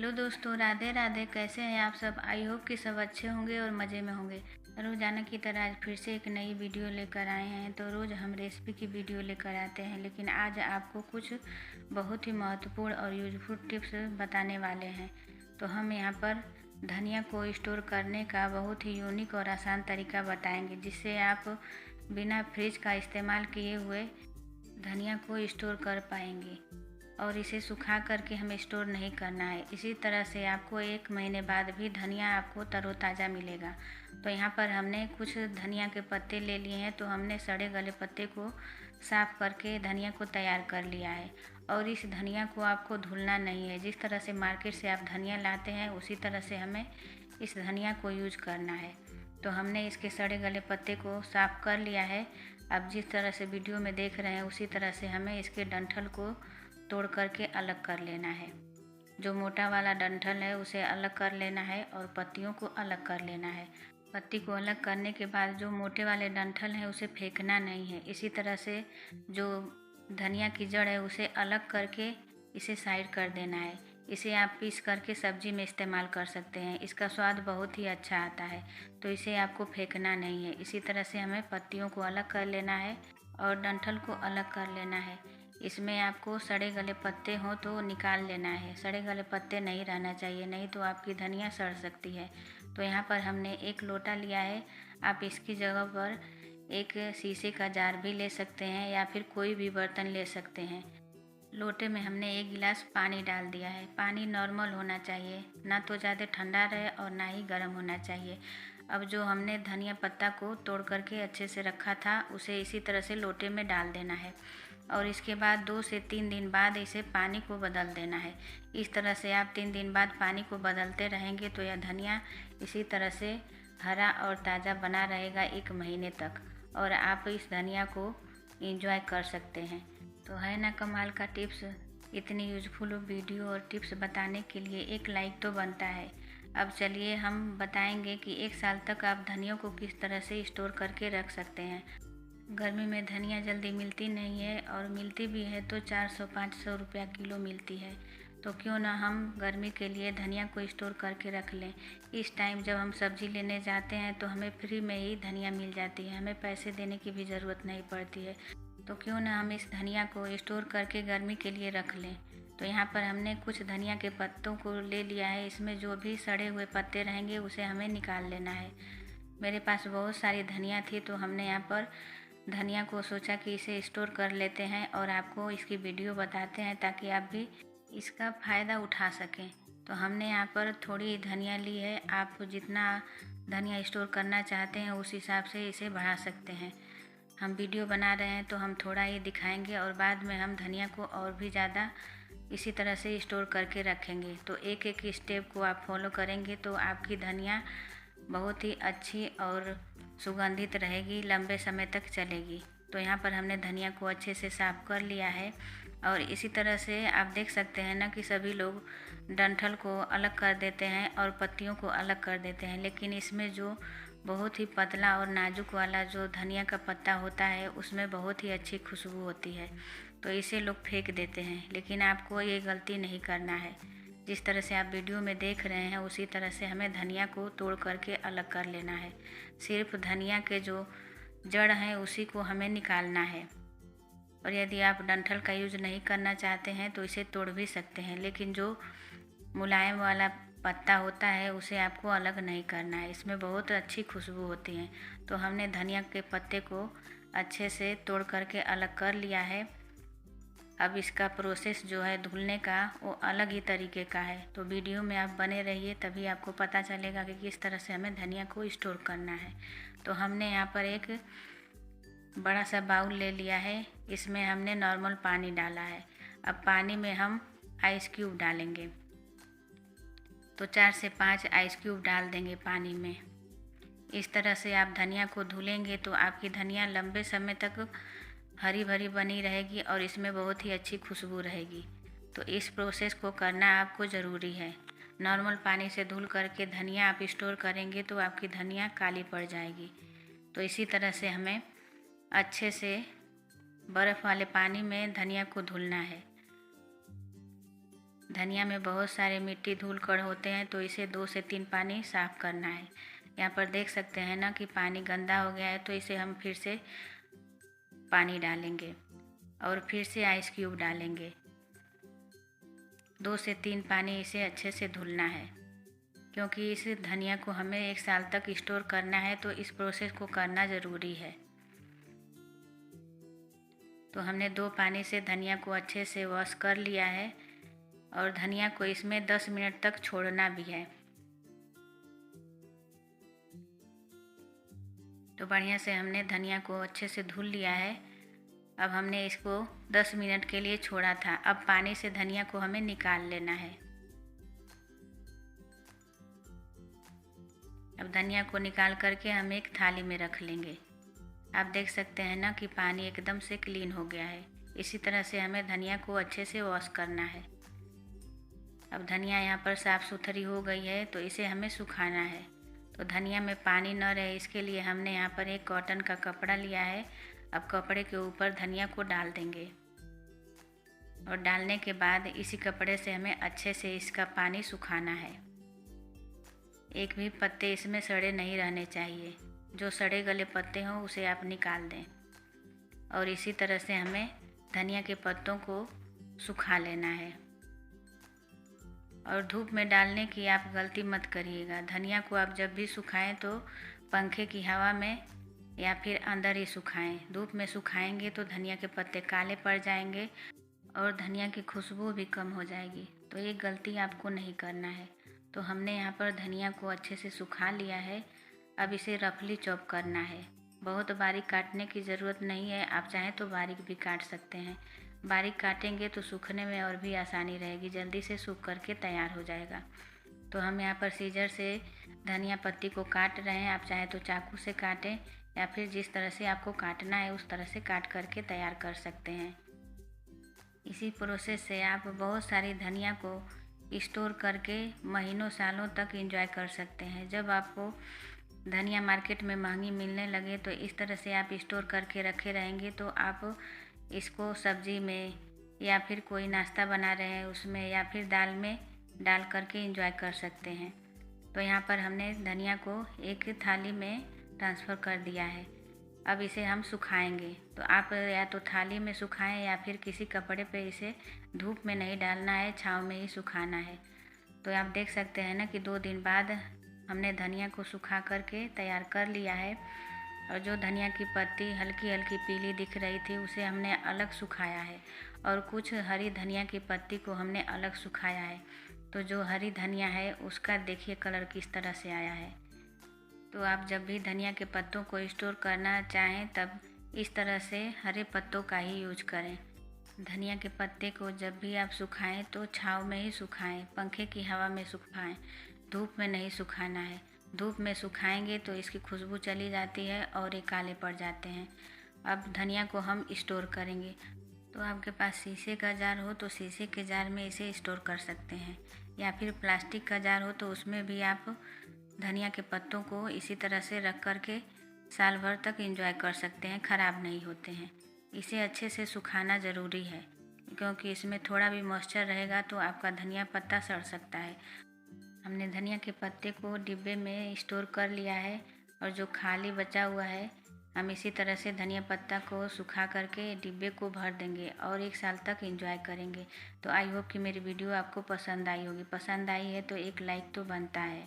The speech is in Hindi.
हेलो दोस्तों, राधे राधे। कैसे हैं आप सब? आई होप कि सब अच्छे होंगे और मज़े में होंगे। रोज़ाना की तरह आज फिर से एक नई वीडियो लेकर आए हैं। तो रोज़ हम रेसिपी की वीडियो लेकर आते हैं, लेकिन आज आपको कुछ बहुत ही महत्वपूर्ण और यूजफुल टिप्स बताने वाले हैं। तो हम यहाँ पर धनिया को स्टोर करने का बहुत ही यूनिक और आसान तरीका बताएंगे, जिससे आप बिना फ्रिज का इस्तेमाल किए हुए धनिया को स्टोर कर पाएंगे। और इसे सुखा करके हमें स्टोर नहीं करना है। इसी तरह से आपको 1 महीने बाद भी धनिया आपको तरोताज़ा मिलेगा। तो यहाँ पर हमने कुछ धनिया के पत्ते ले लिए हैं। तो हमने सड़े गले पत्ते को साफ़ करके धनिया को तैयार कर लिया है। और इस धनिया को आपको धुलना नहीं है। जिस तरह से मार्केट से आप धनिया लाते हैं, उसी तरह से हमें इस धनिया को यूज करना है। तो हमने इसके सड़े गले पत्ते को साफ़ कर लिया है। अब जिस तरह से वीडियो में देख रहे हैं, उसी तरह से हमें इसके डंठल को तोड़ करके अलग कर लेना है। जो मोटा वाला डंठल है उसे अलग कर लेना है और पत्तियों को अलग कर लेना है। पत्ती को अलग करने के बाद जो मोटे वाले डंठल है उसे फेंकना नहीं है। इसी तरह से जो धनिया की जड़ है उसे अलग करके इसे साइड कर देना है। इसे आप पीस करके सब्जी में इस्तेमाल कर सकते हैं। इसका स्वाद बहुत ही अच्छा आता है। तो इसे आपको फेंकना नहीं है। इसी तरह से हमें पत्तियों को अलग कर लेना है और डंठल को अलग कर लेना है। इसमें आपको सड़े गले पत्ते हों तो निकाल लेना है। सड़े गले पत्ते नहीं रहना चाहिए, नहीं तो आपकी धनिया सड़ सकती है। तो यहाँ पर हमने 1 लोटा लिया है। आप इसकी जगह पर एक शीशे का जार भी ले सकते हैं या फिर कोई भी बर्तन ले सकते हैं। लोटे में हमने 1 गिलास पानी डाल दिया है। पानी नॉर्मल होना चाहिए, ना तो ज़्यादा ठंडा रहे और ना ही गर्म होना चाहिए। अब जो हमने धनिया पत्ता को तोड़ करके अच्छे से रखा था, उसे इसी तरह से लोटे में डाल देना है। और इसके बाद 2 से 3 दिन बाद इसे पानी को बदल देना है। इस तरह से आप 3 दिन बाद पानी को बदलते रहेंगे तो यह धनिया इसी तरह से हरा और ताज़ा बना रहेगा 1 महीने तक। और आप इस धनिया को एंजॉय कर सकते हैं। तो है ना कमाल का टिप्स। इतनी यूजफुल वीडियो और टिप्स बताने के लिए एक लाइक तो बनता है। अब चलिए हम बताएंगे कि 1 साल तक आप धनिया को किस तरह से स्टोर करके रख सकते हैं। गर्मी में धनिया जल्दी मिलती नहीं है, और मिलती भी है तो 400-500 रुपया किलो मिलती है। तो क्यों ना हम गर्मी के लिए धनिया को स्टोर करके रख लें। इस टाइम जब हम सब्ज़ी लेने जाते हैं तो हमें फ्री में ही धनिया मिल जाती है, हमें पैसे देने की भी ज़रूरत नहीं पड़ती है। तो क्यों ना हम इस धनिया को स्टोर करके गर्मी के लिए रख लें। तो यहाँ पर हमने कुछ धनिया के पत्तों को ले लिया है। इसमें जो भी सड़े हुए पत्ते रहेंगे उसे हमें निकाल लेना है। मेरे पास बहुत सारी धनिया थी, तो हमने यहाँ पर धनिया को सोचा कि इसे स्टोर कर लेते हैं और आपको इसकी वीडियो बताते हैं, ताकि आप भी इसका फ़ायदा उठा सकें। तो हमने यहाँ पर थोड़ी धनिया ली है। आप जितना धनिया स्टोर करना चाहते हैं उस हिसाब से इसे बढ़ा सकते हैं। हम वीडियो बना रहे हैं तो हम थोड़ा ही दिखाएंगे, और बाद में हम धनिया को और भी ज़्यादा इसी तरह से स्टोर करके रखेंगे। तो एक एक स्टेप को आप फॉलो करेंगे तो आपकी धनिया बहुत ही अच्छी और सुगंधित रहेगी, लंबे समय तक चलेगी। तो यहाँ पर हमने धनिया को अच्छे से साफ़ कर लिया है। और इसी तरह से आप देख सकते हैं ना कि सभी लोग डंठल को अलग कर देते हैं और पत्तियों को अलग कर देते हैं, लेकिन इसमें जो बहुत ही पतला और नाजुक वाला जो धनिया का पत्ता होता है उसमें बहुत ही अच्छी खुशबू होती है। तो इसे लोग फेंक देते हैं, लेकिन आपको ये गलती नहीं करना है। जिस तरह से आप वीडियो में देख रहे हैं उसी तरह से हमें धनिया को तोड़ करके अलग कर लेना है। सिर्फ धनिया के जो जड़ हैं उसी को हमें निकालना है। और यदि आप डंठल का यूज़ नहीं करना चाहते हैं तो इसे तोड़ भी सकते हैं, लेकिन जो मुलायम वाला पत्ता होता है उसे आपको अलग नहीं करना है। इसमें बहुत अच्छी खुशबू होती है। तो हमने धनिया के पत्ते को अच्छे से तोड़ करके अलग कर लिया है। अब इसका प्रोसेस जो है धुलने का वो अलग ही तरीके का है। तो वीडियो में आप बने रहिए, तभी आपको पता चलेगा कि किस तरह से हमें धनिया को स्टोर करना है। तो हमने यहाँ पर एक बड़ा सा बाउल ले लिया है। इसमें हमने नॉर्मल पानी डाला है। अब पानी में हम आइस क्यूब डालेंगे। तो 4 से 5 आइस क्यूब डाल देंगे पानी में। इस तरह से आप धनिया को धुलेंगे तो आपकी धनिया लंबे समय तक हरी भरी बनी रहेगी और इसमें बहुत ही अच्छी खुशबू रहेगी। तो इस प्रोसेस को करना आपको ज़रूरी है। नॉर्मल पानी से धुल करके धनिया आप स्टोर करेंगे तो आपकी धनिया काली पड़ जाएगी। तो इसी तरह से हमें अच्छे से बर्फ़ वाले पानी में धनिया को धुलना है। धनिया में बहुत सारे मिट्टी धूल कण होते हैं, तो इसे 2 से 3 पानी साफ़ करना है। यहाँ पर देख सकते हैं ना कि पानी गंदा हो गया है, तो इसे हम फिर से पानी डालेंगे और फिर से आइस क्यूब डालेंगे। 2 से 3 पानी इसे अच्छे से धुलना है, क्योंकि इस धनिया को हमें 1 साल तक स्टोर करना है, तो इस प्रोसेस को करना ज़रूरी है। तो हमने 2 पानी से धनिया को अच्छे से वॉश कर लिया है और धनिया को इसमें 10 मिनट तक छोड़ना भी है। तो बढ़िया से हमने धनिया को अच्छे से धुल लिया है। अब हमने इसको 10 मिनट के लिए छोड़ा था। अब पानी से धनिया को हमें निकाल लेना है। अब धनिया को निकाल करके हम एक थाली में रख लेंगे। आप देख सकते हैं ना कि पानी एकदम से क्लीन हो गया है। इसी तरह से हमें धनिया को अच्छे से वॉश करना है। अब धनिया यहाँ पर साफ़ सुथरी हो गई है, तो इसे हमें सुखाना है। तो धनिया में पानी न रहे इसके लिए हमने यहाँ पर एक कॉटन का कपड़ा लिया है। अब कपड़े के ऊपर धनिया को डाल देंगे और डालने के बाद इसी कपड़े से हमें अच्छे से इसका पानी सुखाना है। एक भी पत्ते इसमें सड़े नहीं रहने चाहिए। जो सड़े गले पत्ते हों उसे आप निकाल दें। और इसी तरह से हमें धनिया के पत्तों को सुखा लेना है। और धूप में डालने की आप गलती मत करिएगा। धनिया को आप जब भी सुखाएं तो पंखे की हवा में या फिर अंदर ही सुखाएं। धूप में सुखाएंगे तो धनिया के पत्ते काले पड़ जाएंगे और धनिया की खुशबू भी कम हो जाएगी। तो ये गलती आपको नहीं करना है। तो हमने यहाँ पर धनिया को अच्छे से सुखा लिया है। अब इसे रफली चॉप करना है। बहुत बारीक काटने की ज़रूरत नहीं है, आप चाहें तो बारीक भी काट सकते हैं। बारीक काटेंगे तो सूखने में और भी आसानी रहेगी, जल्दी से सूख करके तैयार हो जाएगा। तो हम यहाँ पर सीजर से धनिया पत्ती को काट रहे हैं। आप चाहें तो चाकू से काटें या फिर जिस तरह से आपको काटना है उस तरह से काट करके तैयार कर सकते हैं। इसी प्रोसेस से आप बहुत सारी धनिया को स्टोर करके महीनों सालों तक एंजॉय कर सकते हैं। जब आपको धनिया मार्केट में महंगी मिलने लगे तो इस तरह से आप स्टोर करके रखे रहेंगे, तो आप इसको सब्जी में या फिर कोई नाश्ता बना रहे हैं उसमें या फिर दाल में डाल करके एंजॉय कर सकते हैं। तो यहाँ पर हमने धनिया को एक थाली में ट्रांसफ़र कर दिया है। अब इसे हम सुखाएंगे। तो आप या तो थाली में सुखाएं या फिर किसी कपड़े पे इसे धूप में नहीं डालना है, छाँव में ही सुखाना है। तो आप देख सकते हैं ना कि 2 दिन बाद हमने धनिया को सुखा करके तैयार कर लिया है। और जो धनिया की पत्ती हल्की हल्की पीली दिख रही थी उसे हमने अलग सुखाया है और कुछ हरी धनिया की पत्ती को हमने अलग सुखाया है। तो जो हरी धनिया है उसका देखिए कलर किस तरह से आया है। तो आप जब भी धनिया के पत्तों को स्टोर करना चाहें तब इस तरह से हरे पत्तों का ही यूज करें। धनिया के पत्ते को जब भी आप सुखाएं तो छाँव में ही सुखाएं, पंखे की हवा में सुखाएं, धूप में नहीं सुखाना है। धूप में सुखाएंगे तो इसकी खुशबू चली जाती है और ये काले पड़ जाते हैं। अब धनिया को हम स्टोर करेंगे। तो आपके पास शीशे का जार हो तो शीशे के जार में इसे स्टोर कर सकते हैं, या फिर प्लास्टिक का जार हो तो उसमें भी आप धनिया के पत्तों को इसी तरह से रख कर के साल भर तक एंजॉय कर सकते हैं, ख़राब नहीं होते हैं। इसे अच्छे से सुखाना ज़रूरी है, क्योंकि इसमें थोड़ा भी मॉइस्चर रहेगा तो आपका धनिया पत्ता सड़ सकता है। हमने धनिया के पत्ते को डिब्बे में स्टोर कर लिया है और जो खाली बचा हुआ है हम इसी तरह से धनिया पत्ता को सुखा करके डिब्बे को भर देंगे और 1 साल तक एंजॉय करेंगे। तो आई होप कि मेरी वीडियो आपको पसंद आई होगी। पसंद आई है तो एक लाइक तो बनता है।